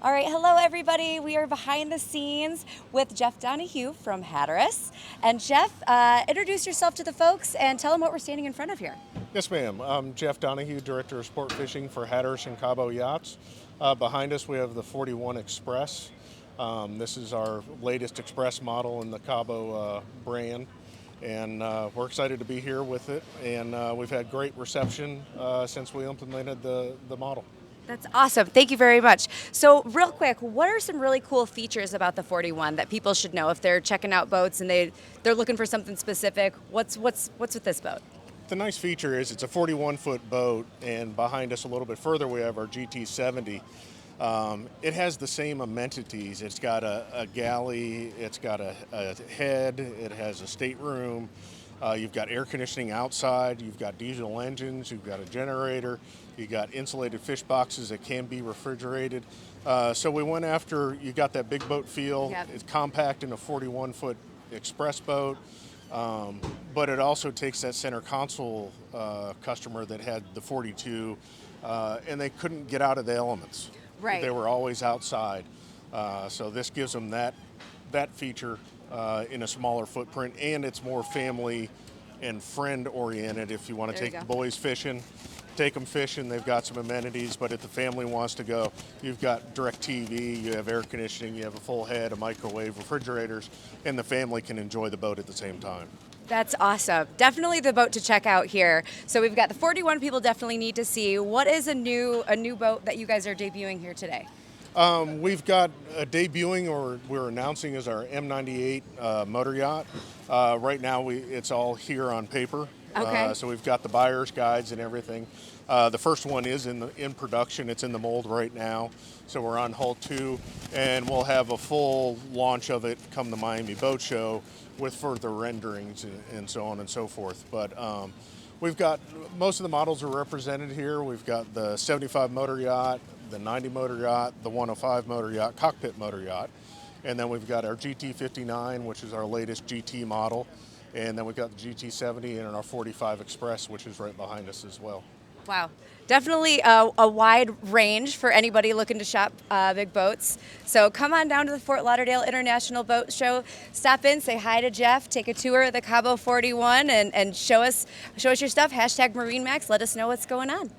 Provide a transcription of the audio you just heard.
All right, hello everybody. We are behind the scenes with Jeff Donahue from Hatteras. And Jeff, introduce yourself to the folks and tell them what we're standing in front of here. Yes, ma'am. I'm Jeff Donahue, Director of Sport Fishing for Hatteras and Cabo Yachts. Behind us, we have the 41 Express. This is our latest Express model in the Cabo brand, and we're excited to be here with it. And we've had great reception since we implemented the model. That's awesome. Thank you very much. So, real quick, what are some really cool features about the 41 that people should know if they're checking out boats and they're looking for something specific? What's with this boat? The nice feature is it's a 41-foot boat, and behind us a little bit further we have our GT70. It has the same amenities. It's got a galley, it's got a head, it has a stateroom, you've got air conditioning outside, you've got diesel engines, you've got a generator, you've got insulated fish boxes that can be refrigerated. So we went after, you got that big boat feel. Yep. It's compact in a 41-foot express boat. But it also takes that center console customer that had the 42, and they couldn't get out of the elements. Right. They were always outside. So this gives them that feature in a smaller footprint, and it's more family and friend oriented. If you want to There you take the go. boys fishing, take them fishing. They've got some amenities, but if the family wants to go, you've got direct TV, you have air conditioning, you have a full head, a microwave, refrigerators, and the family can enjoy the boat at the same time. That's awesome. Definitely the boat to check out here. So we've got the 41 people definitely need to see. What is a new boat that you guys are debuting here today? We've got a debuting, or we're announcing, is our M98 motor yacht. Right now, it's all here on paper. Okay. So we've got the buyer's guides and everything. The first one is in production. It's in the mold right now. So we're on hull 2, and we'll have a full launch of it come the Miami Boat Show with further renderings and so on and so forth. But we've got, most of the models are represented here. We've got the 75 motor yacht, the 90 motor yacht, the 105 motor yacht, cockpit motor yacht. And then we've got our GT59, which is our latest GT model. And then we've got the GT70 and our 45 Express, which is right behind us as well. Wow. Definitely a wide range for anybody looking to shop big boats. So come on down to the Fort Lauderdale International Boat Show. Stop in, say hi to Jeff, take a tour of the Cabo 41, and show us your stuff. #MarineMax. Let us know what's going on.